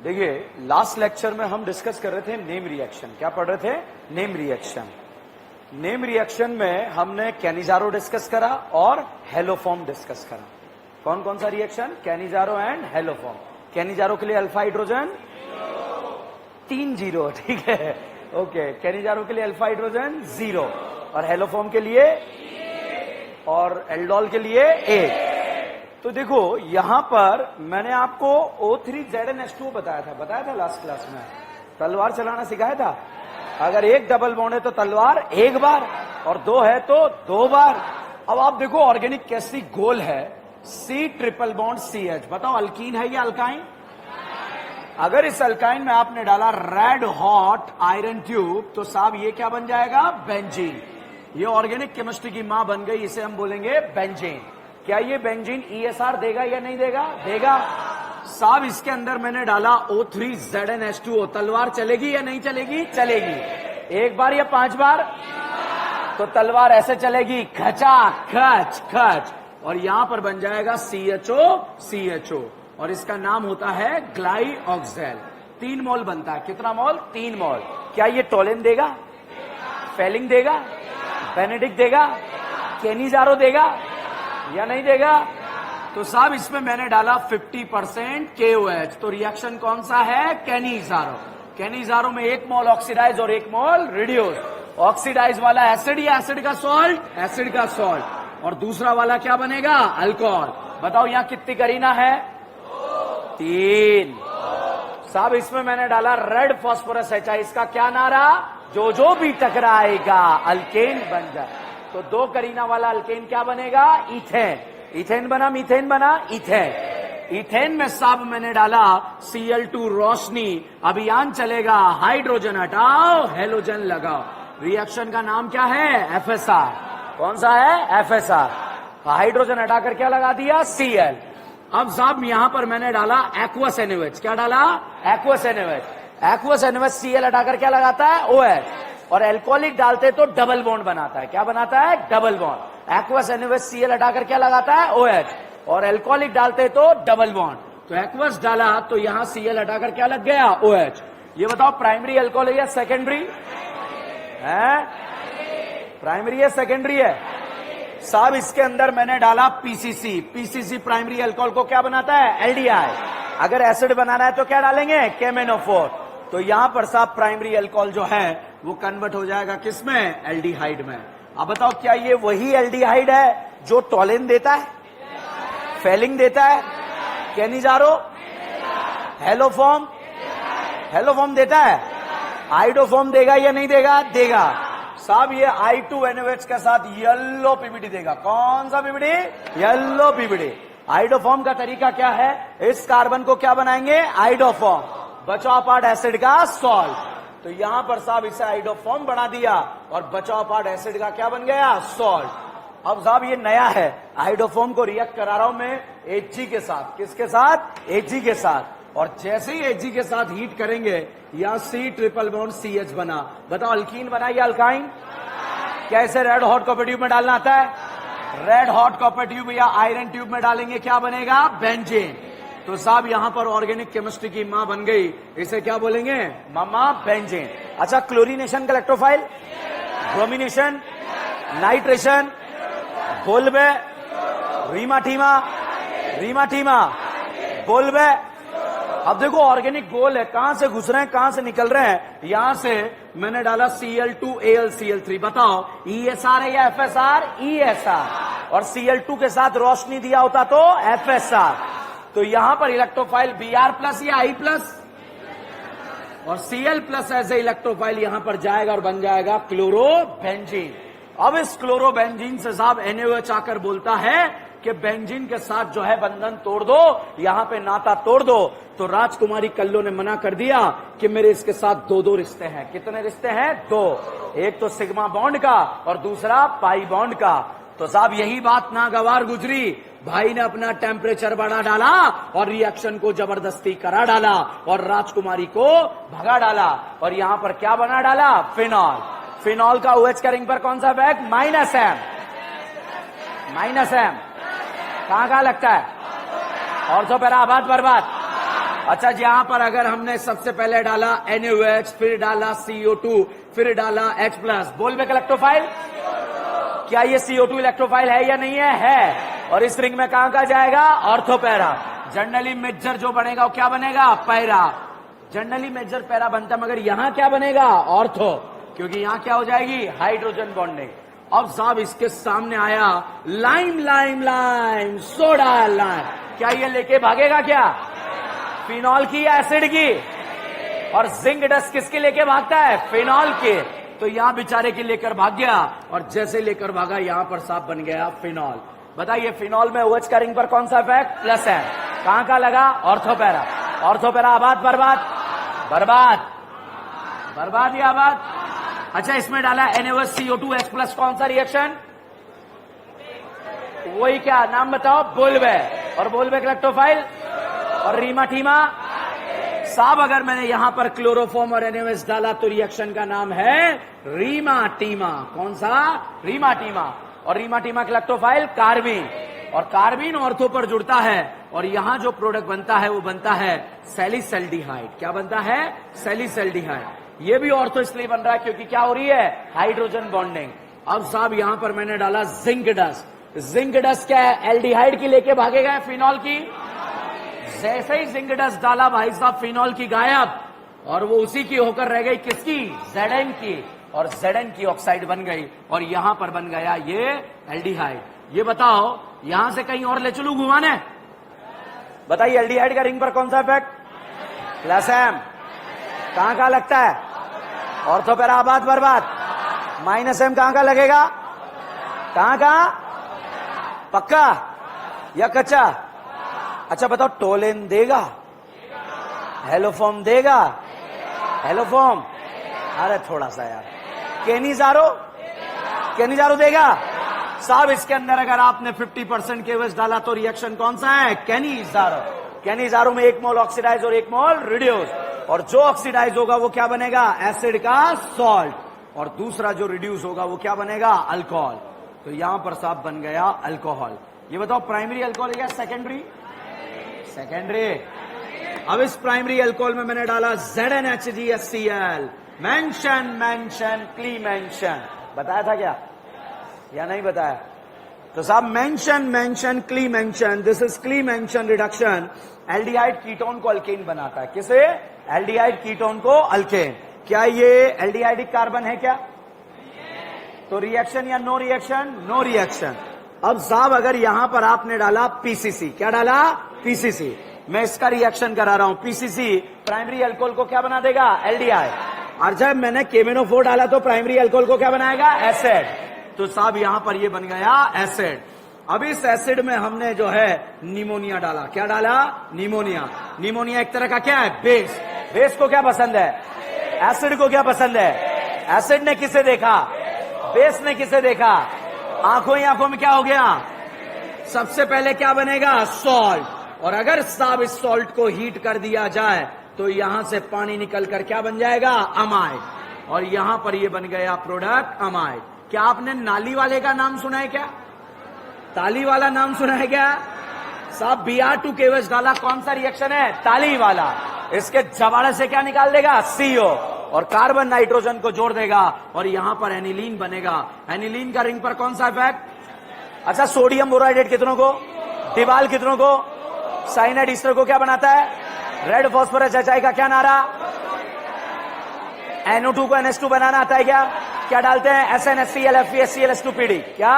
देखिए, last lecture में हम डिस्कस कर रहे थे नेम रिएक्शन। क्या पढ़ रहे थे? Name reaction. नेम रिएक्शन में हमने कैनिजारो डिस्कस करा और हेलोफॉर्म डिस्कस करा। कौन कौन सा reaction? Cannizzaro and haloform. Cannizzaro के लिए अल्फा हाइड्रोजन 3 0, ठीक है, ओके। कैनिजारो के लिए अल्फा हाइड्रोजन 0 और हेलोफॉर्म के लिए और एल्डोल के लिए 1। तो देखो यहां पर मैंने आपको O3ZnH2 बताया था लास्ट क्लास में। तलवार चलाना सिखाया था। अगर एक डबल बॉन्ड है तो तलवार एक बार और 2 है तो 2 बार। अब आप देखो ऑर्गेनिक केमिस्ट्री गोल है C ट्रिपल बॉन्ड CH। बताओ अल्कीन है या अल्काइन? अगर इस अल्काइन में आपने डाला रेड हॉट आयरन ट्यूब तो साहब ये क्या बन जाएगा? बेंजीन। ये ऑर्गेनिक केमिस्ट्री की मां बन गई, इसे हम बोलेंगे बेंजीन। क्या ये बेंजीन ESR देगा या नहीं देगा? देगा। साहब इसके अंदर मैंने डाला O3ZnH2O। तलवार चलेगी या नहीं चलेगी? चलेगी। एक बार या 5 बार? तो तलवार ऐसे चलेगी, खचा खच खच, और यहां पर बन जाएगा CHO और इसका नाम होता है ग्लाइऑक्सेल। 3 मोल बनता है। कितना मोल? 3 मोल। क्या ये टोलेन देगा? फेलिंग देगा? बेनेडिक्ट देगा? कैनिजारो देगा या नहीं देगा? तो साहब इसमें मैंने डाला 50% KOH। तो रिएक्शन कौन सा है? कैनिजारो। कैनिजारो में 1 मोल ऑक्सीडाइज और 1 मोल रिड्यूस। ऑक्सीडाइज वाला एसिड या एसिड का सॉल्ट? एसिड का सॉल्ट। और दूसरा वाला क्या बनेगा? अल्कोहल। बताओ यहां कितनी करीना है? 3। साहब इसमें मैंने डाला रेड फास्फोरस HI। इसका क्या नारा? जो भी टकराएगा अल्केन बन जाए। तो 2 करीना वाला अल्केन क्या बनेगा? इथेन। इथेन बना, मीथेन बना, इथेन। इथेन में साहब मैंने डाला Cl2 रोशनी। अभियान चलेगा, हाइड्रोजन हटाओ हेलोजन लगाओ। रिएक्शन का नाम क्या है? FSR। कौन सा है? FSR। हाइड्रोजन हटाकर क्या लगा दिया? Cl। अब साहब यहां पर मैंने डाला एक्वस NaOH। क्या डाला? Aqueous NaOH। Aqueous NaOH Cl हटाकर क्या लगाता है? OH। और एल्कोहलिक डालते तो डबल बॉन्ड बनाता है। क्या बनाता है? Double bond. Aqueous NaOH Cl हटाकर क्या लगाता है? OH। और एल्कोहलिक डालते तो डबल बॉन्ड। तो एक्वस डाला तो यहां Cl हटाकर क्या लग गया? OH। ये बताओ प्राइमरी अल्कोहल है या सेकेंडरी है? प्राइमरी है सेकेंडरी है? साहब इसके अंदर मैंने डाला PCC। PCC प्राइमरी अल्कोहल को क्या बनाता है? LDI। अगर एसिड बनाना है तो क्या डालेंगे? KMnO4। तो यहां पर साहब प्राइमरी अल्कोहल जो है वो कन्वर्ट हो जाएगा किसमें? एल्डिहाइड में। अब बताओ क्या ये वही एल्डिहाइड है जो टोलेन देता है, फेलिंग देता है, कैनिजारो, हेलोफॉर्म देता है, आइडोफॉर्म देगा या नहीं देगा? देगा। साहब ये I2NOH के साथ येलो PBD देगा। कौन सा PBD? Yellow PBD। आइडोफॉर्म का तरीका क्या है? इस कार्बन को क्या बनाएंगे? आइडोफॉर्म। बचाव पार्ट एसिड का सॉल्ट। तो यहां पर साहब इसे आइडोफॉर्म बना दिया और बचाव पार्ट एसिड का क्या बन गया? सॉल्ट। अब साहब ये नया है, आइडोफॉर्म को रिएक्ट करा रहा हूं मैं Hg के साथ। किसके साथ? Hg के साथ। और जैसे ही Hg के साथ हीट करेंगे यहां C ट्रिपल बॉन्ड CH बना। बताओ अल्कीन बना या अल्काइन? कैसे? रेड हॉट कॉपर ट्यूब में डालना आता है? रेड हॉट कॉपर ट्यूब या आयरन ट्यूब में डालेंगे, क्या बनेगा? बेंजीन। तो साहब यहां पर ऑर्गेनिक केमिस्ट्री की मां बन गई, इसे क्या बोलेंगे? मामा बेंजीन। अच्छा, क्लोरीनेशन का इलेक्ट्रोफाइल, ब्रोमिनेशन, नाइट्रेशन, बोल्बे, रीमाटीमा, बोल्बे। अब देखो ऑर्गेनिक गोल है, कहां से घुस रहे हैं, कहां से निकल रहे हैं? यहां से मैंने डाला Cl2AlCl3। बताओ ESR है या FSR? ESR। और Cl2 के साथ रोशनी दिया होता तो FSR। तो यहां पर इलेक्ट्रोफाइल Br+ या I+, और Cl+ एज ए इलेक्ट्रोफाइल यहां पर जाएगा और बन जाएगा क्लोरोबेंजीन। अब इस क्लोरोबेंजीन से साहब NaOH आकर बोलता है कि बेंजीन के साथ जो है बंधन तोड़ दो, यहां पे नाता तोड़ दो। तो राजकुमारी कल्लो ने मना कर दिया कि मेरे इसके साथ 2 रिश्ते हैं। कितने रिश्ते हैं? 2। एक तो सिग्मा बॉन्ड का और दूसरा पाई बॉन्ड का। तो साहब यही बात नागवार गुजरी। भाई ने अपना टेम्परेचर बढ़ा डाला और रिएक्शन को जबरदस्ती करा डाला और राजकुमारी को भगा डाला। और यहां पर क्या बना डाला? फिनॉल। फिनॉल का OH का रिंग पर कौन सा बैग? -M। कहां लगता है? ऑर्थोपैरा आबाद बर्बाद। अच्छा, यहां पर अगर हमने सबसे पहले डाला NaOH, फिर डाला CO2, फिर डाला H+, बोलबेक इलेक्ट्रोफाइल, क्या ये CO2 इलेक्ट्रोफाइल है या नहीं है? और इस रिंग में कहां का जाएगा? Ortho para. जनरली मेजर जो बनेगा वो क्या बनेगा? पैरा। जनरली मेजर पैरा बनता, मगर यहां क्या बनेगा? ऑर्थो, क्योंकि यहां क्या हो जाएगी? Hydrogen bonding. अब साहब इसके सामने आया lime lime lime, soda lime, क्या ये लेके भागेगा? क्या फिनॉल की या एसिड की? और जिंक डस्ट किसके लेके भागता है? फिनॉल के। तो यहां बेचारे की लेकर भाग गया, और जैसे लेकर भागा यहां पर साहब बन गया फिनॉल। बताइए फिनॉल में OH का रिंग पर कौन सा इफेक्ट? प्लस है। कहां का लगा? ऑर्थोपैरा। ऑर्थोपैरा आबाद बर्बाद, बर्बाद बर्बाद या आबाद? अच्छा, इसमें डाला NaOH, CO2, H+, कौन सा रिएक्शन? वही, क्या नाम बताओ? बोलबेक। और बोलबेक इलेक्ट्रोफाइल, और रीमाटीमा साहब अगर मैंने यहां पर क्लोरोफॉर्म और NaOH डाला तो रिएक्शन का नाम है रीमाटीमा। कौन सा? रीमाटीमा। और रीमाटीमा का इलेक्ट्रोफाइल कार्बिन, और कार्बिन ऑर्थो पर जुड़ता है, और यहां जो प्रोडक्ट बनता है वो बनता है सैलिसल्डिहाइड। क्या बनता है? सैलिसल्डिहाइड। ये भी ऑर्थो इसलिए बन रहा है क्योंकि क्या हो रही है? Hydrogen bonding. अब साहब यहां पर मैंने डाला जिंक डस्ट। जिंक डस्ट क्या है? एल्डिहाइड की लेके भागेगा फिनॉल की। जैसे ही जिंक डस्ट डाला भाई साहब फिनॉल की गायब, और वो उसी की होकर रह गई किसकी? Zn की। और Zn की ऑक्साइड बन गई, और यहां पर बन गया ये एल्डिहाइड। ये बताओ यहां से कहीं और ले चलू घुमाने? बताइए एल्डिहाइड का रिंग पर कौन सा इफेक्ट? Plus M। कहां का लगता है? ऑर्थोपैरा आबाद बर्बाद। -M कहां का लगेगा? कहां का? पक्का या कच्चा? अच्छा बताओ, टोलेन देगा? हेलोफॉर्म देगा? हेलोफॉर्म, अरे थोड़ा सा यार। केनिजारो, केनिजारो देगा? साहब इसके अंदर अगर आपने 50% KOH डाला तो रिएक्शन कौन सा है? केनिजारो। केनिजारो में 1 मोल ऑक्सीडाइज और 1 मोल रिड्यूस, और जो ऑक्सीडाइज होगा वो क्या बनेगा? एसिड का सॉल्ट, और दूसरा जो रिड्यूस होगा वो क्या बनेगा? अल्कोहल। तो यहां पर साहब बन गया अल्कोहल। ये बताओ प्राइमरी अल्कोहल या सेकेंडरी? सेकेंडरी। अब इस प्राइमरी अल्कोहल में मैंने डाला ZnHgHCl। मेंशन मेंशन क्ली मेंशन, बताया था क्या या नहीं बताया? तो साहब मेंशन मेंशन क्ली मेंशन, दिस इज क्ली मेंशन रिडक्शन। एल्डिहाइड कीटोन को अल्केन बनाता है। किसे? एल्डिहाइड कीटोन को अल्केन। क्या ये एल्डिहाइडिक कार्बन है क्या? तो रिएक्शन या नो रिएक्शन? No reaction. अब साहब अगर यहां पर आपने डाला PCC, क्या डाला? PCC। मैं इसका रिएक्शन करा रहा हूं। PCC प्राइमरी अल्कोहल को क्या बना देगा? एल्डिहाइड। और जब मैंने KMnO4 डाला तो प्राइमरी अल्कोहल को क्या बनाएगा? एसिड। तो साहब यहां पर ये बन गया एसिड। अब इस एसिड में हमने जो है निमोनिया डाला। क्या डाला? निमोनिया। निमोनिया एक तरह का क्या है? बेस। बेस को क्या पसंद है? एसिड को क्या पसंद है? एसिड ने किसे देखा? बेस ने किसे देखा? आंखों ही आंखों में क्या हो गया? सबसे पहले क्या बनेगा? सॉल्ट। और अगर साहब इस सॉल्ट को हीट कर दिया जाए तो यहां से पानी निकलकर क्या बन जाएगा? अमाइड। और यहां पर ये बन गया प्रोडक्ट अमाइड। क्या आपने नाली वाले का नाम सुना है क्या? ताली वाला नाम सुना है क्या? साहब Br2 KOH डाला, कौन सा रिएक्शन है? ताली वाला। इसके जबाड़े से क्या निकाल देगा? CO, और कार्बन नाइट्रोजन को जोड़ देगा, और यहां पर एनिलीन बनेगा। एनिलीन का रिंग पर कौन सा इफेक्ट? अच्छा, सोडियम बोराइडेट कितनों को? डिबाल कितनों को? साइनाइड ईस्टर को क्या बनाता है? रेड फॉस्फोरस HI का क्या नारा? NO2 को NH2 बनाना आता है क्या? क्या डालते हैं? SnHCl FeHCl2PD। क्या?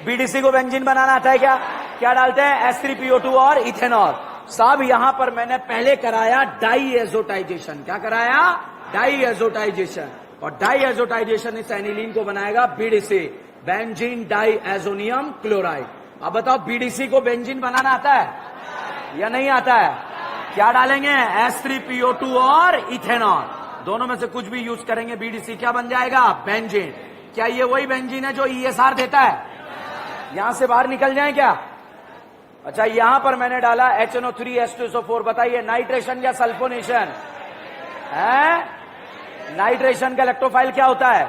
BDC को बेंजीन बनाना आता है क्या? क्या डालते हैं? S3PO2 और इथेनॉल। साहब यहां पर मैंने पहले कराया डाईएजोटाइजेशन। क्या कराया? डाईएजोटाइजेशन। और डाईएजोटाइजेशन इस एनिलीन को बनाएगा BDC, बेंजीन डाईएजोनियम क्लोराइड। अब बताओ BDC को बेंजीन बनाना आता है या नहीं आता है? क्या डालेंगे? S3PO2 और इथेनॉल। दोनों में से कुछ भी यूज करेंगे, BDC क्या बन जाएगा? बेंजीन। क्या ये वही बेंजीन है जो ESR देता है? यहां से बाहर निकल जाए क्या? अच्छा, यहां पर मैंने डाला HNO3 H2SO4। बताइए नाइट्रेशन या सल्फोनेशन है? नाइट्रेशन का इलेक्ट्रोफाइल क्या होता है?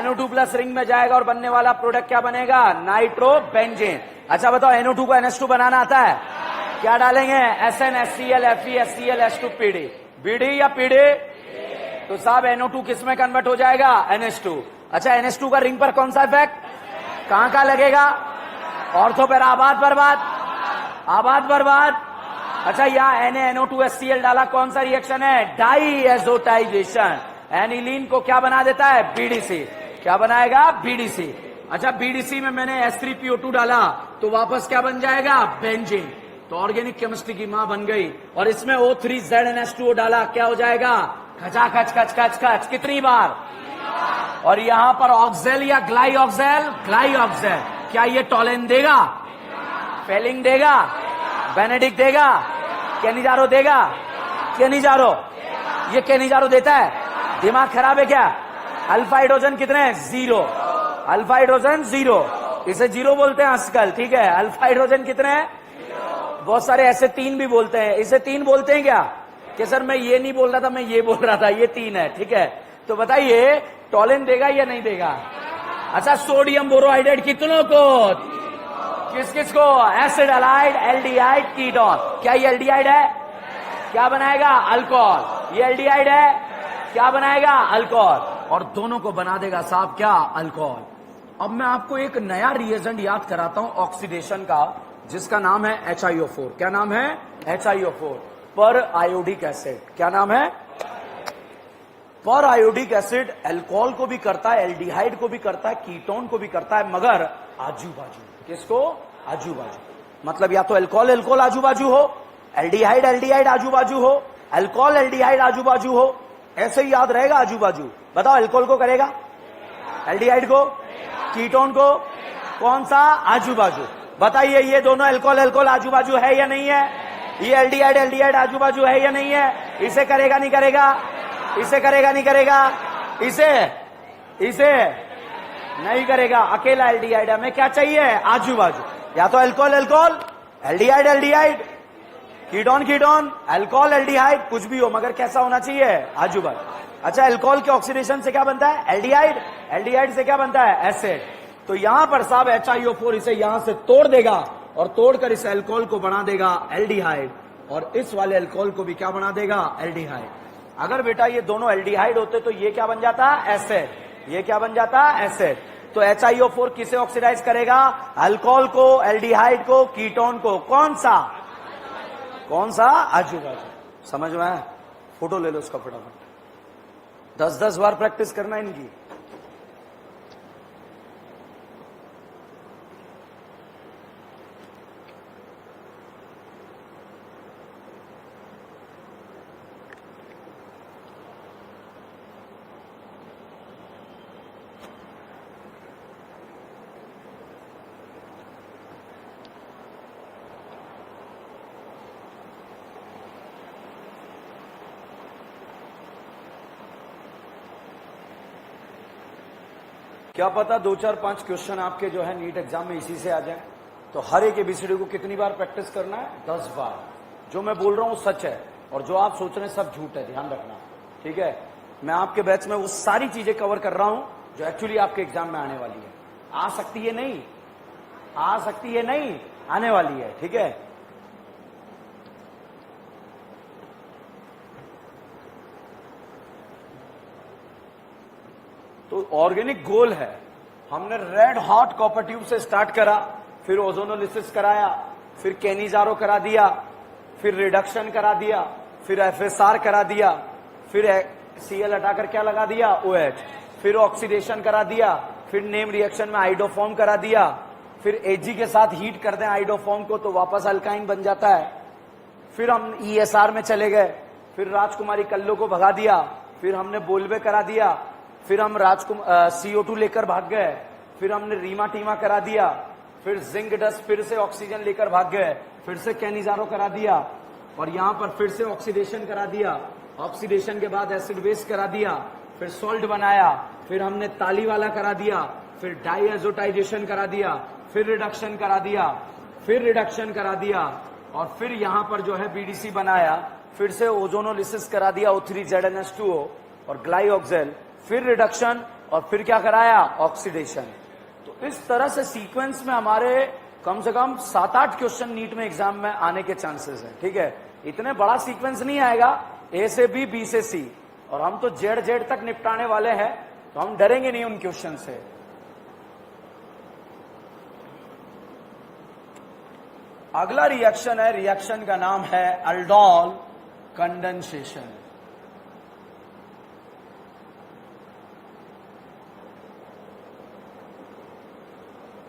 NO2 प्लस रिंग में जाएगा और बनने वाला प्रोडक्ट क्या बनेगा? नाइट्रोबेंजीन। अच्छा बताओ, NO2 को NH2 बनाना आता है? क्या डालेंगे? SnHCl FeHCl H2 PD। BD या PD? तो साहब NO2 किस में कन्वर्ट हो जाएगा? NH2। अच्छा, NH2 का रिंग पर कौन सा इफेक्ट? कहां का लगेगा? ऑर्थो पर आबाद बर्बाद, आबाद बर्बाद। अच्छा, यहां NaNO2HCl डाला, कौन सा रिएक्शन है? डाइएजोटाइजेशन। एनिलीन को क्या बना देता है? BDC। क्या बनाएगा? BDC। अच्छा, BDC में मैंने S3PO2 डाला तो वापस क्या बन जाएगा? बेंजीन। तो ऑर्गेनिक केमिस्ट्री की मां बन गई। और इसमें O3ZNH2O डाला, क्या हो जाएगा? खचा खच खच खच खच। कितनी बार? और यहां पर ऑक्सेल या ग्लाइऑक्सेल? ग्लाइऑक्सेल। क्या ये टॉलेन देगा? फेलिंग देगा? बेनेडिक्ट देगा? केनिजारो देगा? केनिजारो, ये केनिजारो देता है? दिमाग खराब है क्या? अल्फा हाइड्रोजन कितने हैं? 0। अल्फा हाइड्रोजन 0, इसे 0 बोलते हैं आजकल, ठीक है। अल्फा हाइड्रोजन कितने हैं? बहुत सारे ऐसे 3 भी बोलते हैं। इसे 3 बोलते हैं क्या? कि सर मैं ये नहीं बोल रहा था, मैं ये बोल रहा था, ये 3 है, ठीक है। तो बताइए टॉलेन देगा या नहीं देगा? अच्छा, सोडियम बोरोहाइड्रेट कितनों को? किस किस को? Acid, allied, aldehyde, ketone. क्या ये एल्डिहाइड है? क्या बनाएगा? अल्कोहल। ये एल्डिहाइड है, क्या बनाएगा? अल्कोहल। और दोनों को बना देगा साहब क्या? अल्कोहल। अब मैं आपको एक नया रिएजेंट याद कराता हूं ऑक्सीडेशन का, जिसका नाम है HiO4। क्या नाम है? HiO4, पर आयोडिक एसिड। क्या नाम है? पर आयोडिक एसिड अल्कोहल को भी करता है, एल्डिहाइड को भी करता है, कीटोन को भी करता है, मगर आजू बाजू। किसको? आजू बाजू। मतलब या तो अल्कोहल अल्कोहल आजू बाजू हो, एल्डिहाइड एल्डिहाइड आजू बाजू हो, अल्कोहल एल्डिहाइड आजू बाजू हो। ऐसे ही याद रहेगा आजू बाजू। बताओ, अल्कोहल को करेगा? एल्डिहाइड को? कीटोन को? कौन सा? आजू बाजू। बताइए, ये दोनों अल्कोहल अल्कोहल आजू बाजू है या नहीं है? ये एल्डिहाइड एल्डिहाइड आजू बाजू है या नहीं है? इसे करेगा नहीं करेगा? इसे करेगा नहीं करेगा? इसे नहीं करेगा। अकेला एल्डिहाइड। हमें क्या चाहिए? आजू बाजू। या तो alcohol alcohol, aldehyde aldehyde, ketone ketone, alcohol aldehyde, कुछ भी हो, मगर कैसा होना चाहिए? आजू बाजू। अच्छा, अल्कोहल के ऑक्सीडेशन से क्या बनता है? एल्डिहाइड। एल्डिहाइड से क्या बनता है? एसिड। तो यहां पर साहब HiO4 इसे यहां से तोड़ देगा और तोड़कर इस अल्कोहल को बना देगा एल्डिहाइड, और इस वाले अल्कोहल को भी क्या बना देगा? एल्डिहाइड। अगर बेटा ये दोनों एल्डिहाइड होते तो ये क्या बन जाता? एसिड। ये क्या बन जाता? एसिड। तो HiO4 किसे ऑक्सीडाइज करेगा? अल्कोहल को, एल्डिहाइड को, कीटोन को। कौन सा? कौन सा? आजू बाजू। समझ में आया? फोटो ले लो उसका फटाफट। 10-10 बार प्रैक्टिस करना इनकी। क्या पता 2-4-5 क्वेश्चन आपके जो है नीट एग्जाम में इसी से आ जाए। तो हर एक एबीसीडी को कितनी बार प्रैक्टिस करना है? 10 बार। जो मैं बोल रहा हूं सच है, और जो आप सोच रहे हैं सब झूठ है, ध्यान रखना, ठीक है। मैं आपके बैच में वो सारी चीजें कवर कर रहा हूं जो एक्चुअली आपके एग्जाम में आने वाली है। आ सकती है नहीं, आ सकती है नहीं, आने वाली है, ठीक है। तो ऑर्गेनिक गोल है। हमने रेड हॉट कॉपर ट्यूब से स्टार्ट करा, फिर ओजोनोलिसिस कराया, फिर केनिजारो करा दिया, फिर रिडक्शन करा दिया, फिर FSR करा दिया, फिर Cl हटाकर क्या लगा दिया? OH, फिर ऑक्सीडेशन करा दिया, फिर नेम रिएक्शन में आइडोफॉर्म करा दिया, फिर Ag के साथ हीट कर दें आइडोफॉर्म को तो वापस अल्काइन बन जाता है। फिर हम ESR में चले गए, फिर राजकुमारी कल्लो को भगा दिया, फिर हमने बोलवे करा दिया, फिर हम CO2 लेकर भाग गए, फिर हमने रीमा टीमा करा दिया, फिर जिंक डस्ट, फिर से ऑक्सीजन लेकर भाग गए, फिर से कैनिजारो करा दिया, और यहां पर फिर से ऑक्सीडेशन करा दिया। ऑक्सीडेशन के बाद एसिड बेस करा दिया, फिर सॉल्ट बनाया, फिर हमने ताली वाला करा दिया, फिर डाइएजोटाइजेशन करा दिया, फिर रिडक्शन करा दिया, फिर रिडक्शन करा दिया, और फिर यहां पर जो है BDC बनाया, फिर से ओजोनोलिसिस करा दिया O3ZNH2O और ग्लाइऑक्सेल, फिर रिडक्शन, और फिर क्या कराया? ऑक्सीडेशन। तो इस तरह से सीक्वेंस में हमारे कम से कम 7-8 क्वेश्चन नीट में एग्जाम में आने के चांसेस है। ठीक है, इतने बड़ा सीक्वेंस नहीं आएगा, ए से बी, बी से सी, और हम तो जेड तक निपटाने वाले हैं, तो हम डरेंगे नहीं उन क्वेश्चन से। अगला रिएक्शन है, रिएक्शन का नाम है अल्डोल कंडेंसेशन।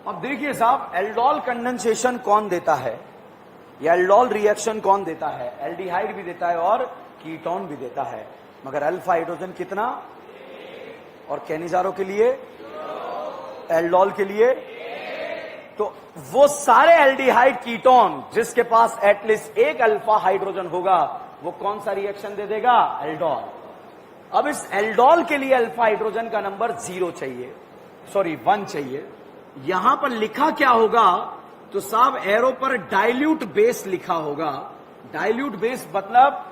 अब देखिए साहब, एल्डोल कंडेंसेशन कौन देता है, या एल्डोल रिएक्शन कौन देता है? एल्डिहाइड भी देता है और कीटोन भी देता है, मगर अल्फा हाइड्रोजन कितना? और कैनिजारो के लिए, एल्डोल के लिए, तो वो सारे एल्डिहाइड कीटोन जिसके पास एटलीस्ट एक अल्फा हाइड्रोजन होगा, वो कौन सा रिएक्शन दे देगा? एल्डोल। अब इस एल्डोल के लिए अल्फा हाइड्रोजन का नंबर 0 चाहिए, सॉरी 1 चाहिए। यहां पर लिखा क्या होगा? तो साहब एरो पर डाइल्यूट बेस लिखा होगा। डाइल्यूट बेस मतलब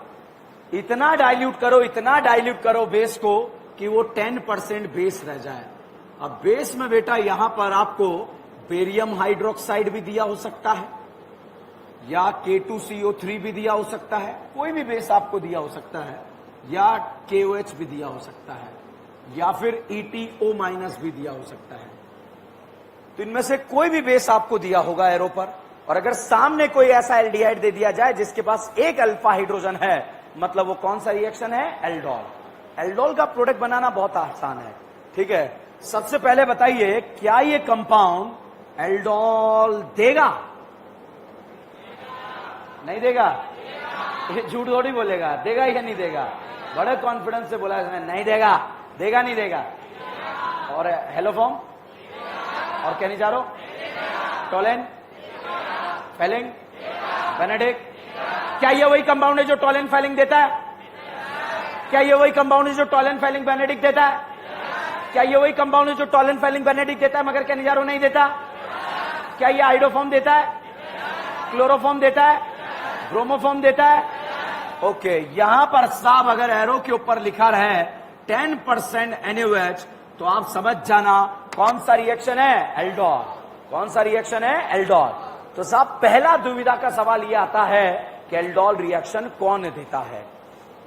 इतना डाइल्यूट करो, इतना डाइल्यूट करो बेस को कि वो 10% बेस रह जाए। अब बेस में बेटा यहां पर आपको बेरियम हाइड्रोक्साइड भी दिया हो सकता है, या K2CO3 भी दिया हो सकता है, कोई भी बेस आपको दिया हो सकता है, या KOH भी दिया हो सकता है, या फिर ETO- भी दिया हो सकता है। तो इनमें से कोई भी बेस आपको दिया होगा एरो पर, और अगर सामने कोई ऐसा एल्डिहाइड दे दिया जाए जिसके पास एक अल्फा हाइड्रोजन है, मतलब वो कौन सा रिएक्शन है? एल्डोल। एल्डोल का प्रोडक्ट बनाना बहुत आसान है। ठीक है, सबसे पहले बताइए, क्या ये कंपाउंड एल्डोल देगा? नहीं देगा? ये झूठ थोड़ी बोलेगा, देगा या नहीं देगा? बड़े कॉन्फिडेंस से बोला इसने, नहीं देगा। देगा नहीं देगा? और हेलोफॉर्म और कैनिजारो, टोलेन, फेलिंग, बेनेडिक्ट, क्या ये वही कंपाउंड है जो टोलेन फेलिंग देता है? क्या ये वही कंपाउंड है जो टोलेन फेलिंग बेनेडिक्ट देता है? क्या ये वही कंपाउंड है जो टोलेन फेलिंग बेनेडिक्ट देता है मगर कैनिजारो नहीं देता? क्या ये आइडोफॉर्म देता है, क्लोरोफॉर्म देता है, ब्रोमोफॉर्म देता है? ओके, यहां पर साहब अगर एरो के ऊपर लिखा है 10% NaOH, तो आप समझ जाना कौन सा रिएक्शन है? एल्डोल। कौन सा रिएक्शन है? एल्डोल। तो साहब पहला दुविधा का सवाल यह आता है कि एल्डोल रिएक्शन कौन देता है?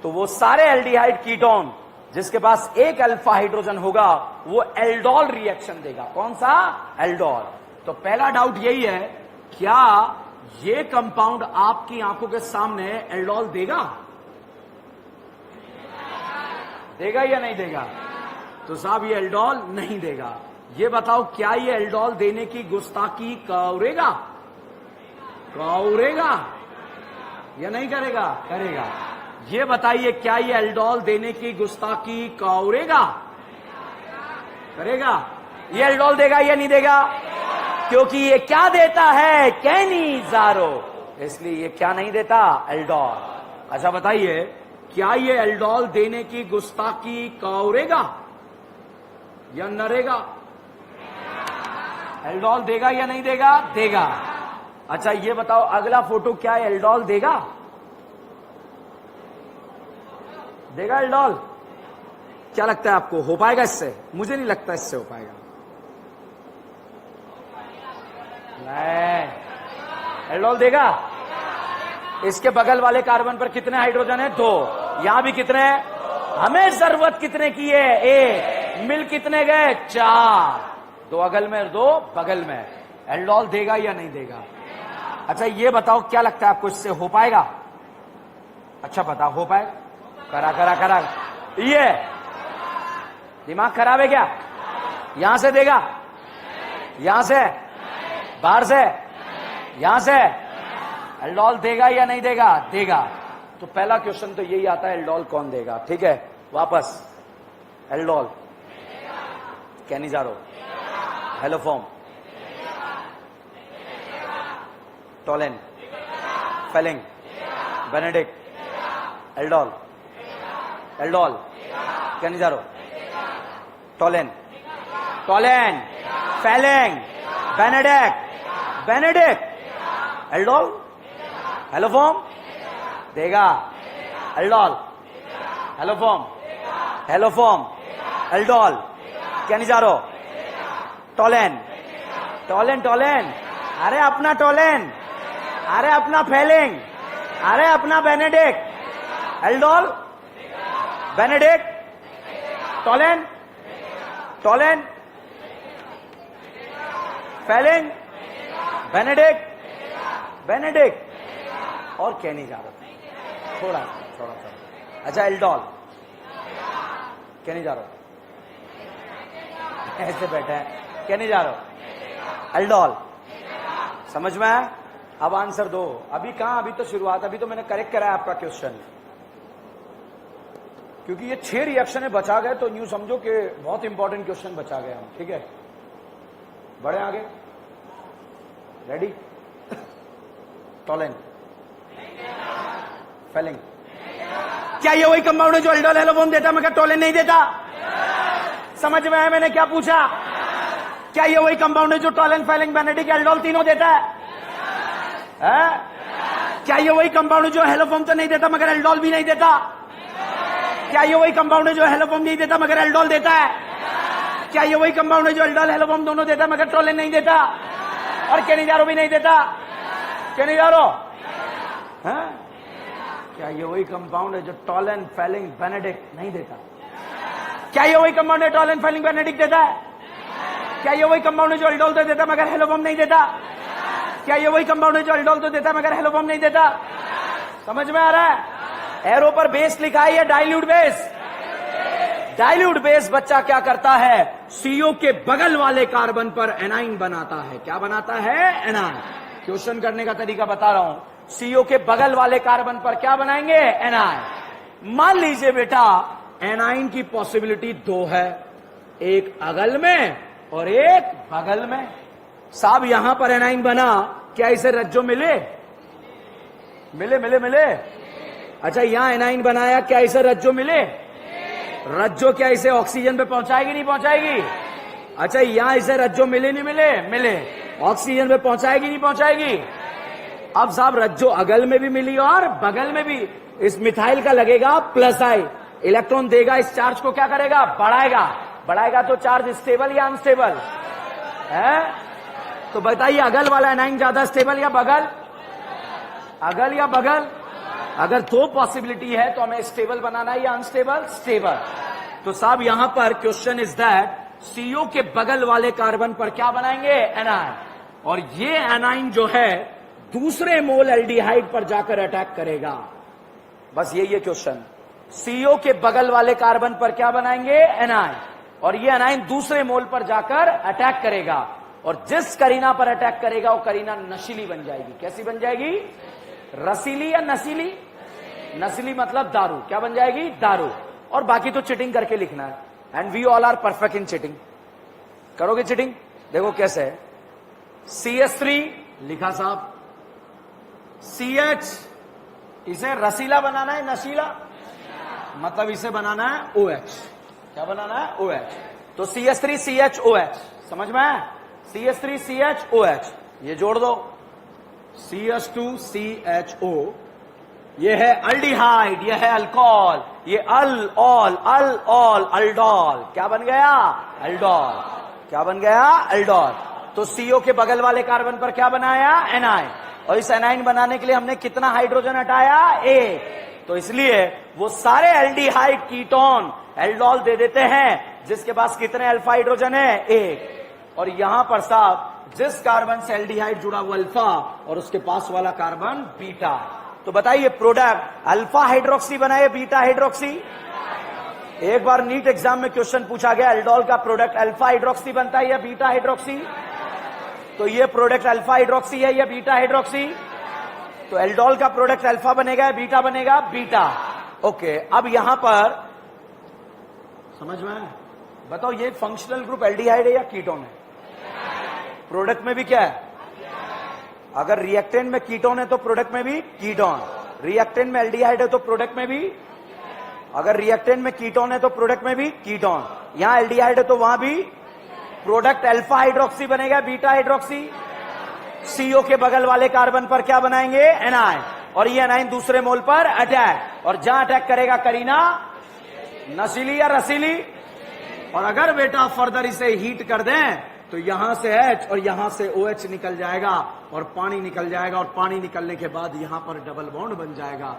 तो वो सारे एल्डिहाइड कीटोन जिसके पास एक अल्फा हाइड्रोजन होगा, वो एल्डोल रिएक्शन देगा। कौन सा? एल्डोल। तो पहला डाउट यही है, क्या ये कंपाउंड आपकी आंखों के सामने एल्डोल देगा? देगा या नहीं देगा? तो साहब ये एल्डोल नहीं देगा। ये बताओ, क्या ये एल्डोल देने की गुस्ताखी करेगा? करेगा या नहीं करेगा? करेगा। ये बताइए, क्या ये एल्डोल देने की गुस्ताखी करेगा? करेगा। ये एल्डोल देगा या नहीं देगा? क्योंकि ये क्या देता है? कैनिजारो, इसलिए ये क्या नहीं देता? एल्डोल। अच्छा बताइए, क्या ये एल्डोल देने की गुस्ताखी करेगा या नरेगा? एल्डोल देगा या नहीं देगा? देगा। अच्छा ये बताओ, अगला फोटो क्या है, एल्डोल देगा? देगा एल्डोल? क्या लगता है आपको, हो पाएगा इससे? मुझे नहीं लगता इससे हो पाएगा। नहीं, एल्डोल देगा? इसके बगल वाले कार्बन पर कितने हाइड्रोजन है? 2। यहां भी कितने हैं? हमें जरूरत कितने की है? 1। मिल कितने गए? 4। 2 अगल में, 2 बगल में। एल्डोल देगा या नहीं देगा? अच्छा ये बताओ, क्या लगता है आपको, इससे हो पाएगा? अच्छा बताओ, हो पाएगा? करा करा करा, ये दिमाग खराब है क्या? यहां से देगा, यहां से, बाहर से, यहां से? एल्डोल देगा या नहीं देगा? देगा। तो पहला क्वेश्चन तो यही आता है, एल्डोल कौन देगा? ठीक है, वापस, aldol, Cannizzaro, haloform, Tollens, Fehling, Benedict, aldol, aldol, Cannizzaro, Tollens, Tollens, Fehling, Benedict, Benedict, aldol, haloform देगा, aldol, haloform, haloform, aldol, Cannizzaro, Tollens, Tollens, Tollens, अरे अपना टोलेन, अरे अपना फेलिंग, अरे अपना Benedict, aldol, Benedict, Tollens, Tollens, Fehling, Benedict, Benedict और Cannizzaro. थोड़ा थोड़ा थोड़ा। अच्छा एल्डोल, केनिजारो, ऐसे बैठे हैं, केनिजारो, एल्डोल, समझ में आया? अब आंसर दो। अभी कहां, अभी तो शुरुआत, अभी तो मैंने करेक्ट कराया आपका क्वेश्चन, क्योंकि ये 6 रिएक्शन है बचा गए, तो यूं समझो कि बहुत इंपॉर्टेंट क्वेश्चन बचा गए हम। ठीक है, बढ़े आगे, रेडी? टोलेन, फेलिंग, क्या ये वही कंपाउंड है जो एल्डोल हेलोफॉर्म देता मगर टोलेन नहीं देता? समझ में आया मैंने क्या पूछा? क्या ये वही कंपाउंड है जो टोलेन, फेलिंग, बेनेडिक्ट, एल्डोल तीनों देता है? क्या ये वही कंपाउंड है जो हेलोफॉर्म तो नहीं देता मगर एल्डोल भी नहीं देता? क्या ये वही कंपाउंड है जो हेलोफॉर्म नहीं देता मगर एल्डोल देता है? क्या ये वही कंपाउंड है जो एल्डोल हेलोफॉर्म दोनों देता मगर टोलेन नहीं देता और केनिजारो भी नहीं देता? केनिजारो, क्या ये वही कंपाउंड है जो टोलेन, फेलिंग, बेनेडिक्ट नहीं देता? क्या ये वही कंपाउंड है टोलेन, फेलिंग, बेनेडिक्ट देता है? क्या ये वही कंपाउंड है जो एल्डोल तो देता मगर हेलोफॉर्म नहीं देता? क्या ये वही कंपाउंड है जो एल्डोल तो देता मगर हेलोफॉर्म नहीं देता? समझ में आ रहा है? एरो पर बेस लिखा है या डाइल्यूट बेस? डाइल्यूट बेस बच्चा क्या करता है? सीओ के बगल वाले कार्बन पर एनाइन बनाता है। क्या बनाता है? एनाइन। क्वेश्चन करने का तरीका बता रहा हूं। सीओ के बगल वाले कार्बन पर क्या बनाएंगे? एनाइन। मान लीजिए बेटा एनाइन की पॉसिबिलिटी 2 है, एक अगल में और एक बगल में। साहब यहां पर एनाइन बना, क्या इसे रज्जो मिले? मिले मिले मिले। अच्छा यहां एनाइन बनाया, क्या इसे रज्जो मिले? रज्जो क्या इसे ऑक्सीजन पे पहुंचाएगी नहीं पहुंचाएगी? अच्छा यहां इसे रज्जो मिले नहीं मिले? मिले। ऑक्सीजन पे पहुंचाएगी नहीं पहुंचाएगी? अब साहब रज्जो अगल में भी मिली और बगल में भी। इस मिथाइल का लगेगा प्लस आई, इलेक्ट्रॉन देगा, इस चार्ज को क्या करेगा? बढ़ाएगा। बढ़ाएगा तो चार्ज स्टेबल या अनस्टेबल है? तो बताइए अगल वाला एनाइन ज्यादा स्टेबल या बगल? अगल या बगल? अगर 2 पॉसिबिलिटी है तो हमें स्टेबल बनाना है या अनस्टेबल? स्टेबल। तो साहब यहां पर क्वेश्चन इज दैट सीओ के बगल वाले कार्बन पर क्या बनाएंगे? एनाइन। और ये एनाइन जो है दूसरे मोल एल्डिहाइड पर जाकर अटैक करेगा। बस यही क्वेश्चन। सीओ के बगल वाले कार्बन पर क्या बनाएंगे? एनाइन। और ये एनाइन दूसरे मोल पर जाकर अटैक करेगा, और जिस करीना पर अटैक करेगा वो करीना नशीली बन जाएगी। कैसी बन जाएगी? रसीली या नशीली? नस्ली मतलब दारू। क्या बन जाएगी? दारू। और बाकी तो चिटिंग करके लिखना है। And we all are perfect in cheating. करोगे चिटिंग? देखो कैसे है। CH3 लिखा साहब, CH इसे रसीला बनाना है, नशीला मतलब इसे बनाना है OH। क्या बनाना है? OH। तो CH3 CHOH, समझ में है? CH3 CHOH, ये जोड़ दो, CH2 CHO, ये है अल्डिहाइड, ये है अल्कोहल, ये अल ऑल अल्डोल। क्या बन गया? अल्डोल। क्या बन गया? अल्डोल। तो CO के बगल वाले कार्बन पर क्या बनाया? एनाइन। और इस एनाइन बनाने के लिए हमने कितना हाइड्रोजन हटाया? 1। तो इसलिए वो सारे एल्डिहाइड कीटोन एल्डोल दे देते हैं जिसके पास कितने अल्फा हाइड्रोजन है? 1। और यहां पर साहब जिस कार्बन से एल्डिहाइड जुड़ा वो अल्फा और उसके पास वाला कार्बन बीटा। तो बताइए प्रोडक्ट अल्फा हाइड्रोक्सी बना है बीटा हाइड्रोक्सी? एक बार नीट एग्जाम में क्वेश्चन पूछा गया एल्डोल का प्रोडक्ट अल्फा हाइड्रोक्सी बनता है या बीटा हाइड्रोक्सी? तो ये प्रोडक्ट अल्फा हाइड्रोक्सी है या बीटा हाइड्रोक्सी? तो एल्डोल का प्रोडक्ट अल्फा बनेगा या बीटा बनेगा? बीटा। ओके, अब यहां पर समझ में बताओ ये फंक्शनल ग्रुप एल्डिहाइड है या कीटोन है? प्रोडक्ट में भी क्या है? अगर रिएक्टेंट में कीटोन है तो प्रोडक्ट में भी कीटोन। रिएक्टेंट में एल्डिहाइड है तो प्रोडक्ट में भी, अगर रिएक्टेंट में कीटोन है तो प्रोडक्ट में भी कीटोन। यहां एल्डिहाइड है तो वहां भी प्रोडक्ट अल्फा हाइड्रोक्सी बनेगा बीटा हाइड्रोक्सी। सीओ के बगल वाले कार्बन पर क्या बनाएंगे? एनाइन। और ये एनाइन दूसरे मोल पर अटैक, और जहां अटैक करेगा करीना नशीली या रसीली? और अगर बेटा फर्दर इसे हीट कर दें तो यहां से H और यहां से OH निकल जाएगा और पानी निकल जाएगा, और पानी निकलने के बाद यहां पर डबल बॉन्ड बन जाएगा।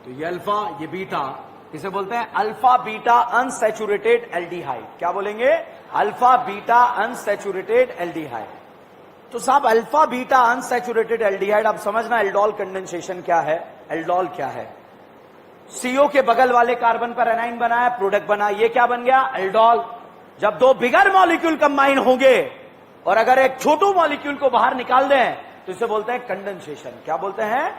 तो ये अल्फा, ये बीटा, इसे बोलते हैं अल्फा बीटा अनसैचुरेटेड एल्डिहाइड। क्या बोलेंगे? Alpha beta unsaturated aldehyde. तो साहब अल्फा बीटा अनसैचुरेटेड एल्डिहाइड, अब समझना एल्डोल कंडेंसेशन क्या है, एल्डोल क्या है। CO के बगल वाले कार्बन पर एनाइन बना है, प्रोडक्ट बना, ये क्या बन गया? एल्डोल। जब दो बिगर मॉलिक्यूल कंबाइन होंगे और अगर एक छोटू मॉलिक्यूल को बाहर निकाल दें तो इसे बोलते हैं कंडेंसेशन। क्या बोलते हैं?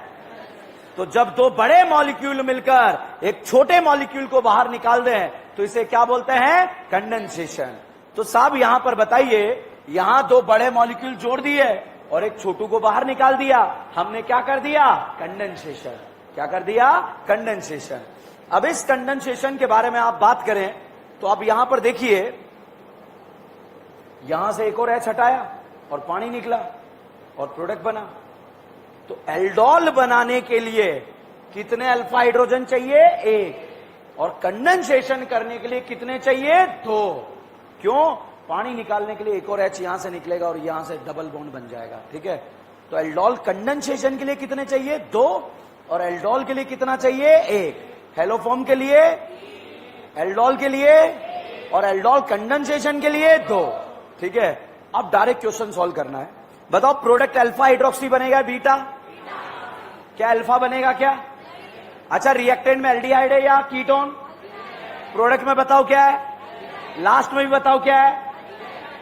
तो जब दो बड़े मॉलिक्यूल मिलकर एक छोटे मॉलिक्यूल को बाहर निकाल दें तो इसे क्या बोलते हैं? कंडेंसेशन। तो साहब यहां पर बताइए, यहां दो बड़े मॉलिक्यूल जोड़ दिए और एक छोटू को बाहर निकाल दिया, हमने क्या कर दिया? कंडेंसेशन। क्या कर दिया? कंडेंसेशन। अब इस कंडेंसेशन के बारे में आप बात करें तो आप यहां पर देखिए, यहां से एक और H हटाया और पानी निकला और प्रोडक्ट बना। तो एल्डोल बनाने के लिए कितने अल्फा हाइड्रोजन चाहिए? एक। और कंडेंसेशन करने के लिए कितने चाहिए? दो। क्यों? पानी निकालने के लिए एक और H यहां से निकलेगा और यहां से डबल बॉन्ड बन जाएगा। ठीक है, तो एल्डोल कंडेंसेशन के लिए कितने चाहिए? दो। और एल्डोल के लिए कितना चाहिए? एक। हेलोफॉर्म के लिए, एल्डोल के लिए और एल्डोल कंडेंसेशन के लिए दो। ठीक है, अब डायरेक्ट क्वेश्चन सॉल्व करना है। बताओ प्रोडक्ट अल्फा हाइड्रोक्सी बनेगा बीटा? क्या अल्फा बनेगा क्या? अच्छा, रिएक्टेंट में एल्डिहाइड है या कीटोन? प्रोडक्ट में बताओ क्या है, लास्ट में भी बताओ क्या है।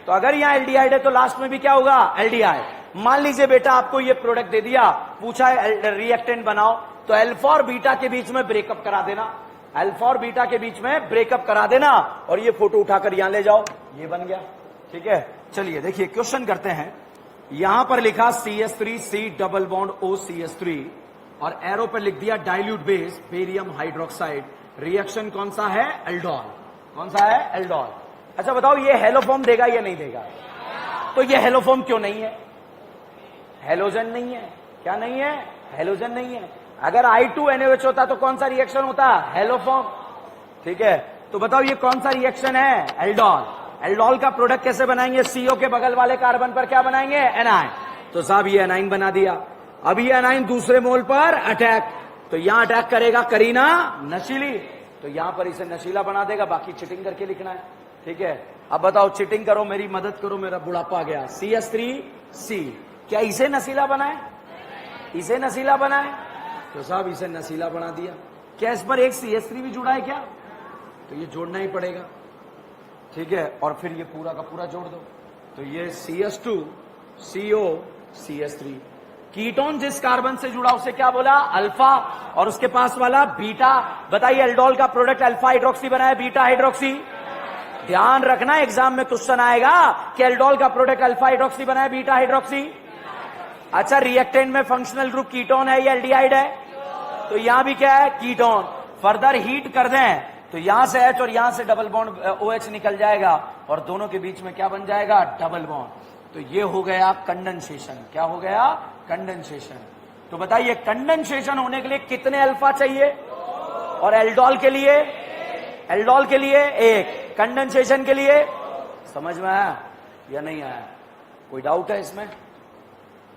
तो अगर यहां एल्डिहाइड है तो लास्ट में भी क्या होगा? एल्डिहाइड। मान लीजिए बेटा आपको ये प्रोडक्ट दे दिया, पूछा है रिएक्टेंट बनाओ, तो अल्फा और बीटा के बीच में ब्रेकअप करा देना, अल्फा और बीटा के बीच में ब्रेकअप करा देना और ये फोटो उठाकर यहां ले जाओ, ये बन गया। ठीक है, चलिए देखिए क्वेश्चन करते हैं। यहां पर लिखा CH3C डबल बॉन्ड OCH3 और एरो पर लिख दिया dilute base barium hydroxide. Reaction कौन सा है? एल्डोल। कौन सा है? एल्डोल। अच्छा बताओ ये हेलोफॉर्म देगा या नहीं देगा? तो ये हेलोफॉर्म क्यों नहीं है? हेलोजन नहीं है। क्या नहीं है? हेलोजन नहीं है। अगर I2NaOH होता तो कौन सा रिएक्शन होता? हेलोफॉर्म। ठीक है, तो बताओ ये कौन सा रिएक्शन है? एल्डोल। एल्डोल का प्रोडक्ट कैसे बनाएंगे? CO के बगल वाले कार्बन पर क्या बनाएंगे? एनाइन। तो साहब ये एनाइन बना दिया। अब ये एनाइन दूसरे मोल पर अटैक, तो यहां अटैक करेगा करीना नशीली, तो यहां पर इसे नशीला बना देगा, बाकी चिटिंग करके लिखना है। ठीक है, अब बताओ चिटिंग करो, मेरी मदद करो, मेरा बुढ़ापा आ गया। CH3C, क्या इसे नशीला बनाए? इसे नशीला बनाए, तो साहब इसे नशीला बना दिया। क्या इस पर एक CH3 भी जुड़ा है क्या? तो ये जोड़ना ही पड़ेगा। ठीक है, और फिर ये पूरा का पूरा जोड़ दो, तो ये CH2 CO CH3। कीटोन जिस कार्बन से जुड़ा उसे क्या बोला? अल्फा, और उसके पास वाला बीटा। बताइए एल्डोल का प्रोडक्ट अल्फा हाइड्रोक्सी बना है बीटा हाइड्रोक्सी? ध्यान रखना एग्जाम में क्वेश्चन आएगा कि एल्डोल का प्रोडक्ट अल्फा हाइड्रोक्सी बना है बीटा हाइड्रोक्सी। अच्छा, रिएक्टेंट में फंक्शनल ग्रुप कीटोन है या एल्डिहाइड है? तो यहां भी क्या है? कीटोन। फर्दर हीट कर दें तो यहां से H और यहां से डबल बॉन्ड OH निकल जाएगा और दोनों के बीच में क्या बन जाएगा? Double bond. तो ये हो गया कंडेंसेशन। क्या हो गया? कंडेंसेशन। तो बताइए कंडेंसेशन होने के लिए कितने अल्फा चाहिए? और एल्डोल के लिए? एल्डोल के लिए एक। कंडेंसेशन के लिए? समझ में आया या नहीं आया? कोई डाउट है इसमें?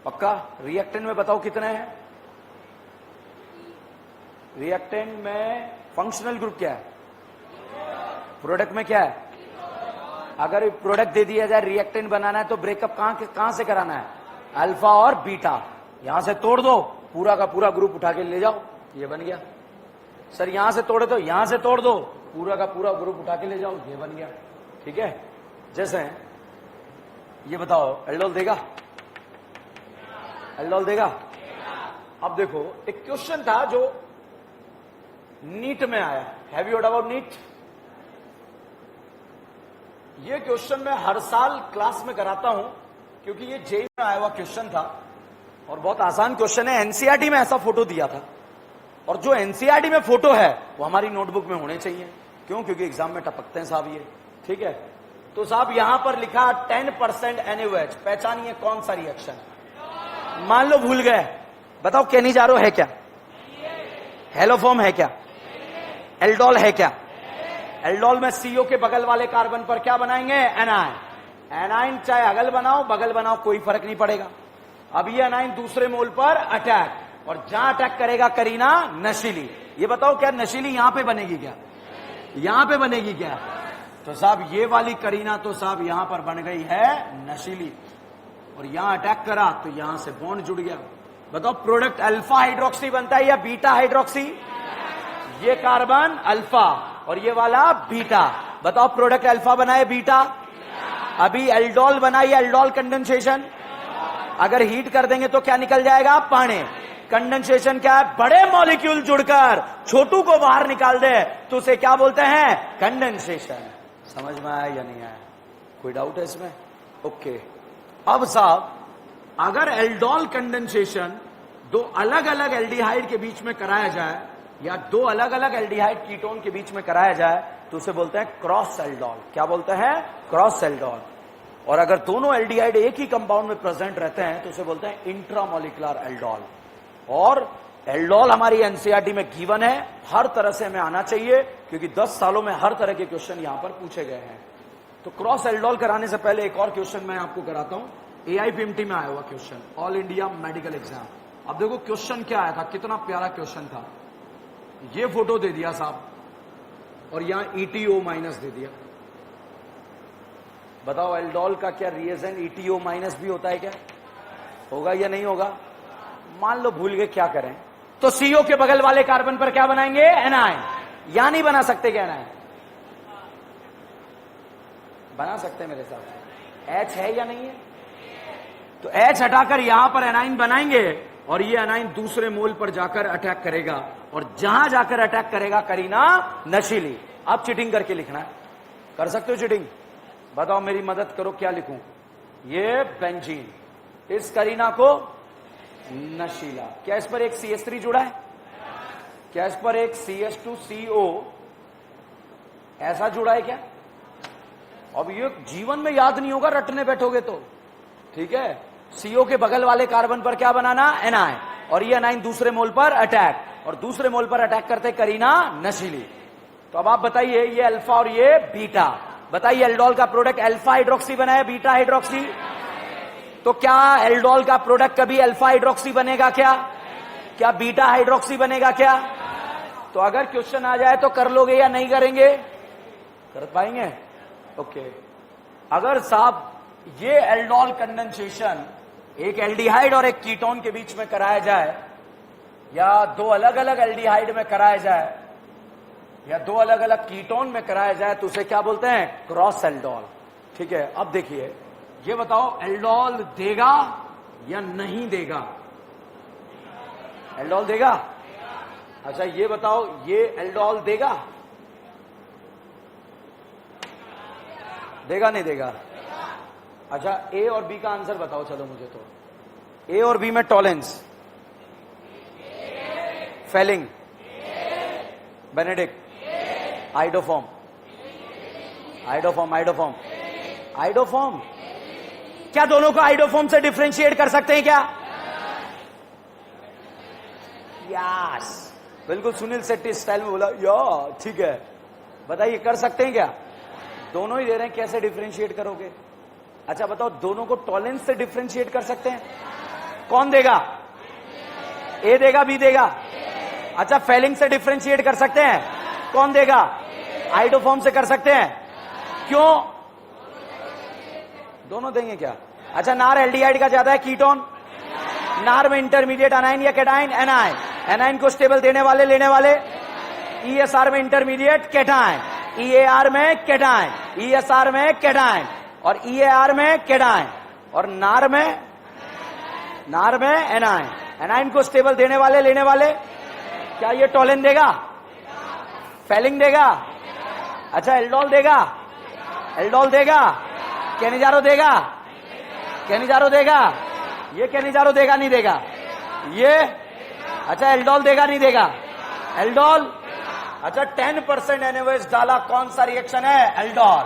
पक्का? रिएक्टेंट में बताओ कितने हैं? रिएक्टेंट में फंक्शनल ग्रुप क्या है? प्रोडक्ट में क्या है? अगर प्रोडक्ट दे दिया जाए रिएक्टेंट बनाना है तो ब्रेकअप कहां से कराना है? अल्फा और बीटा। यहां से तोड़ दो, पूरा का पूरा ग्रुप उठा के ले जाओ, ये बन गया। सर यहां से तोड़े तो यहां से तोड़ दो, पूरा का पूरा ग्रुप उठा के ले जाओ, ये बन गया। ठीक है, जैसे ये बताओ एल्डोल देगा? एल्डोल देगा? अब देखो एक क्वेश्चन था जो नीट में आया। Have you heard about NEET? ये क्वेश्चन मैं हर साल क्लास में कराता हूं क्योंकि ये जेईई में आया हुआ क्वेश्चन था और बहुत आसान क्वेश्चन है। एनसीईआरटी में ऐसा फोटो दिया था और जो एनसीईआरटी में फोटो है वो हमारी नोटबुक में होने चाहिए। क्यों? क्योंकि एग्जाम में टपकते हैं साहब ये। ठीक है, तो साहब यहां पर लिखा 10% NaOH। पहचानिए कौन सा रिएक्शन? मान लो भूल गए, बताओ केनिजारो है क्या? हेलोफॉर्म है क्या? एल्डोल है क्या? एल्डोल में सीओ के बगल वाले कार्बन पर क्या बनाएंगे? एनाइन। एनाइन चाहे अगल बनाओ कोई फर्क नहीं पड़ेगा। अब ये एनाइन दूसरे मोल पर अटैक, और जहां अटैक करेगा करीना नशीली। ये बताओ क्या नशीली यहां पे बनेगी क्या? यहां पे बनेगी क्या? तो साहब ये वाली करीना तो साहब यहां पर बन गई है नशीली, और यहां अटैक करा तो यहां से बॉन्ड जुड़ गया। बताओ प्रोडक्ट अल्फा हाइड्रोक्सी बनता है या बीटा हाइड्रोक्सी? ये कार्बन अल्फा और ये वाला बीटा। बताओ प्रोडक्ट अल्फा बना है बीटा? अभी एल्डोल बना, ये एल्डोल कंडेंसेशन। अगर हीट कर देंगे तो क्या निकल जाएगा? पानी। कंडेंसेशन क्या है? बड़े मॉलिक्यूल जुड़कर छोटू को बाहर निकाल दे तो उसे क्या बोलते हैं? कंडेंसेशन। समझ में आया या नहीं आया? कोई डाउट है इसमें? ओके। अब साहब अगर एल्डोल कंडेंसेशन दो अलग अलग एल्डिहाइड के बीच में कराया जाए या दो अलग अलग एल्डिहाइड कीटोन के बीच में कराया जाए तो उसे बोलते हैं क्रॉस एल्डोल। क्या बोलते हैं? Cross aldol. और अगर दोनों एल्डिहाइड एक ही कंपाउंड में प्रेजेंट रहते हैं तो उसे बोलते हैं इंट्रामोलिकुलर एल्डोल। और एल्डोल हमारी एनसीईआरटी में गिवन है, हर तरह से हमें आना चाहिए क्योंकि 10 सालों में हर तरह के क्वेश्चन यहां पर पूछे गए हैं। तो क्रॉस एल्डोल कराने से पहले एक और क्वेश्चन मैं आपको कराता हूं, एआईपीएमटी में आया हुआ question, all India medical exam. अब देखो क्वेश्चन क्या आया था, कितना प्यारा क्वेश्चन था। ये फोटो दे दिया साहब और यहां ETO माइनस दे दिया। बताओ एल्डोल का क्या रिएजेंट ETO माइनस भी होता है क्या? होगा या नहीं होगा? मान लो भूल गए, क्या करें? तो CO के बगल वाले कार्बन पर क्या बनाएंगे? एनाइन। या नहीं बना सकते क्या एनाइन? बना सकते मेरे साथ। H है या नहीं है? तो H हटाकर यहां पर एनाइन बनाएंगे और ये एनाइन दूसरे मोल पर जाकर अटैक करेगा, और जहां जाकर अटैक करेगा करीना नशीली। अब चीटिंग करके लिखना है, कर सकते हो चीटिंग? बताओ मेरी मदद करो, क्या लिखूं? ये बेंजीन, इस करीना को नशीला। क्या इस पर एक CH3 जुड़ा है? क्या इस पर एक CH2CO ऐसा जुड़ा है क्या? अब ये जीवन में याद नहीं होगा, रटने बैठोगे तो। ठीक है, CO के बगल वाले कार्बन पर क्या बनाना? एनाइन, और ये एनाइन दूसरे मोल पर अटैक, और दूसरे मोल पर अटैक करते करीना नशीली। तो अब आप बताइए, ये अल्फा और ये बीटा। बताइए एल्डोल का प्रोडक्ट अल्फा हाइड्रोक्सी बना है बीटा हाइड्रोक्सी? तो क्या एल्डोल का प्रोडक्ट कभी अल्फा हाइड्रोक्सी बनेगा क्या? क्या बीटा हाइड्रोक्सी बनेगा क्या? तो अगर क्वेश्चन आ जाए तो कर लोगे या नहीं करेंगे? कर पाएंगे? ओके। अगर साहब ये एल्डोल कंडेंसेशन एक एल्डिहाइड और एक कीटोन के बीच में कराया जाए, या दो अलग अलग एल्डिहाइड में कराया जाए, या दो अलग अलग कीटोन में कराया जाए तो उसे क्या बोलते हैं? Cross aldol. ठीक है, अब देखिए, ये बताओ एल्डोल देगा या नहीं देगा? एल्डोल देगा? अच्छा ये बताओ, ये एल्डोल देगा? देगा नहीं देगा? अच्छा ए और बी का आंसर बताओ चलो मुझे। तो ए और बी में Tollens, Fehling, Benedict, iodoform, iodoform, iodoform, iodoform. क्या दोनों को आइडोफॉर्म से डिफरेंशिएट कर सकते हैं क्या? यस, बिल्कुल सुनील शेट्टी स्टाइल में बोला या। ठीक है, बताइए कर सकते हैं क्या? दोनों ही दे रहे हैं, कैसे डिफरेंशिएट करोगे? अच्छा बताओ, दोनों को टॉलेंस से डिफरेंशिएट कर सकते हैं? कौन देगा? ए देगा, बी देगा? अच्छा फेलिंग से डिफरेंशिएट कर सकते हैं? कौन देगा? आइडोफॉर्म से कर सकते हैं? क्यों? दोनों देंगे क्या? अच्छा नार एल्डिहाइड का ज्यादा है कीटोन? नार में इंटरमीडिएट अनाइन या कैटाइन? एनाइन। एनाइन को स्टेबल देने वाले लेने वाले? ESR में इंटरमीडिएट कैटाइन, EAR में कैटाइन, ESR में कैटाइन, और EAR में कैटाइन, और नार में एनाइन। एनाइन को स्टेबल देने वाले लेने वाले? क्या ये टॉलेन देगा? फेलिंग देगा? अच्छा एल्डोल देगा? एल्डोल देगा? केनिजारो देगा? केनिजारो देगा? ये केनिजारो देगा नहीं देगा? ये अच्छा एल्डोल देगा नहीं देगा? एल्डोल अच्छा 10% NaOH डाला, कौन सा रिएक्शन है? एल्डोल।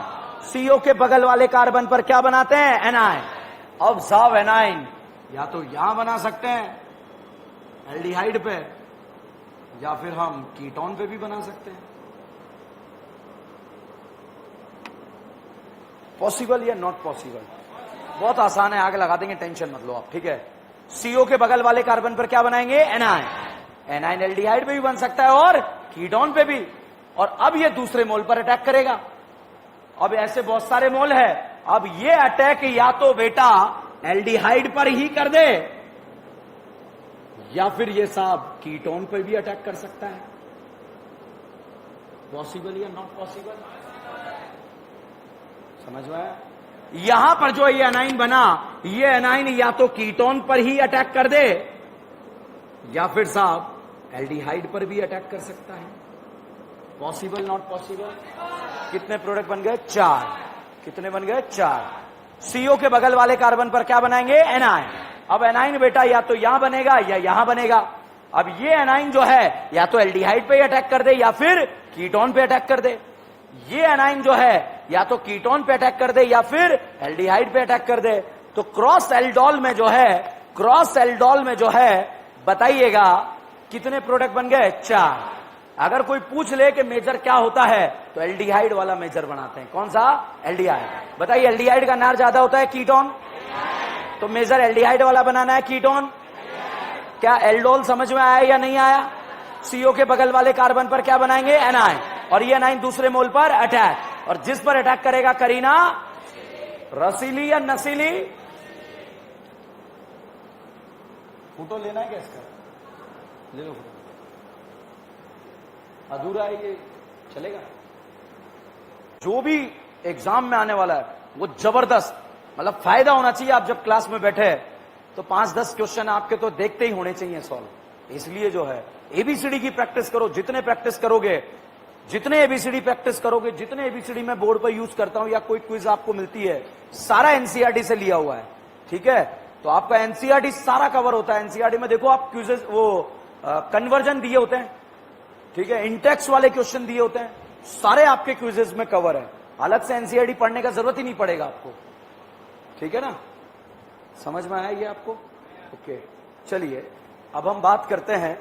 CO के बगल वाले कार्बन पर क्या बनाते हैं? एनाइन। अब साहब एनाइन या तो यहां बना सकते हैं एल्डिहाइड पे, या फिर हम कीटोन पे भी बना सकते हैं। पॉसिबल या नॉट पॉसिबल? बहुत आसान है, आग लगा देंगे, टेंशन मत लो आप, ठीक है। CO के बगल वाले कार्बन पर क्या बनाएंगे? एनाइन। एनाइन एल्डिहाइड पे भी बन सकता है और कीटोन पे भी। और अब ये दूसरे मोल पर अटैक करेगा। अब ऐसे बहुत सारे मोल है। अब ये अटैक या तो बेटा एल्डिहाइड पर ही कर दे या फिर ये साहब कीटोन पर भी अटैक कर सकता है। पॉसिबल या नॉट पॉसिबल? समझ में आया? यहां पर जो ये एनाइन बना, ये एनाइन या तो कीटोन पर ही अटैक कर दे या फिर साहब एल्डिहाइड पर भी अटैक कर सकता है। Possible not possible? कितने प्रोडक्ट बन गए? 4। कितने बन गए? 4। CO के बगल वाले कार्बन पर क्या बनाएंगे? एनाइन। अब एनाइन बेटा या तो यहां बनेगा या यहां बनेगा। अब ये एनाइन जो है या तो एल्डिहाइड पे अटैक कर दे या फिर कीटोन पे अटैक कर दे। ये एनाइन जो है या तो कीटोन पे अटैक कर दे या फिर एल्डिहाइड पे अटैक कर दे। तो क्रॉस एल्डोल में जो है बताइएगा कितने प्रोडक्ट बन गए? 4। अगर कोई पूछ ले कि मेजर क्या होता है तो एल्डिहाइड वाला मेजर बनाते हैं। कौन सा? एल्डिहाइड। बताइए एल्डिहाइड का नार ज्यादा होता है कीटोन, तो मेजर एल्डिहाइड वाला बनाना है कीटोन। क्या एल्डोल समझ में आया या नहीं आया? CO के बगल वाले कार्बन पर क्या बनाएंगे? एनाइन। और ये एनाइन दूसरे मोल पर अटैक, और जिस पर अटैक करेगा करीना रसीली या नसीली? फोटो लेना है क्या इसका? ले लो फोटो। अधूरा है ये, चलेगा? जो भी एग्जाम में आने वाला है वो जबरदस्त, मतलब फायदा होना चाहिए। आप जब क्लास में बैठे तो 5-10 क्वेश्चन आपके तो देखते ही होने चाहिए सॉल्व। इसलिए जो है ABCD की प्रैक्टिस करो। जितने प्रैक्टिस करोगे, जितने ABCD प्रैक्टिस करोगे, जितने ABCD मैं बोर्ड पर यूज करता हूं या कोई क्विज आपको मिलती है, सारा NCERT से लिया हुआ है, ठीक है? तो आपका NCERT सारा कवर होता है। NCERT में देखो आप क्विजेस वो कन्वर्जन दिए होते हैं, ठीक है? इंटेक्स वाले क्वेश्चन दिए होते हैं, सारे आपके क्विजेस में कवर है। अलग से NCERT पढ़ने का जरूरत ही नहीं पड़ेगा आपको, ठीक है ना? समझ में आया ये आपको? ओके, चलिए अब हम बात करते हैं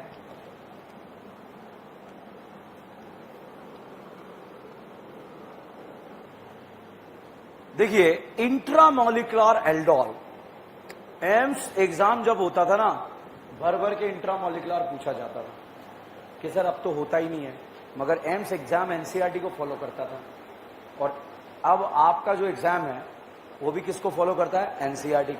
देखिए इंट्रामोलिकुलर एल्डोल। एम्स एग्जाम जब होता था ना, भर भर के इंट्रामोलिकुलर पूछा जाता था कि सर अब तो होता ही नहीं है, मगर एम्स एग्जाम NCERT को फॉलो करता था। और अब आपका जो एग्जाम है वो भी किसको फॉलो करता है? NCERT को।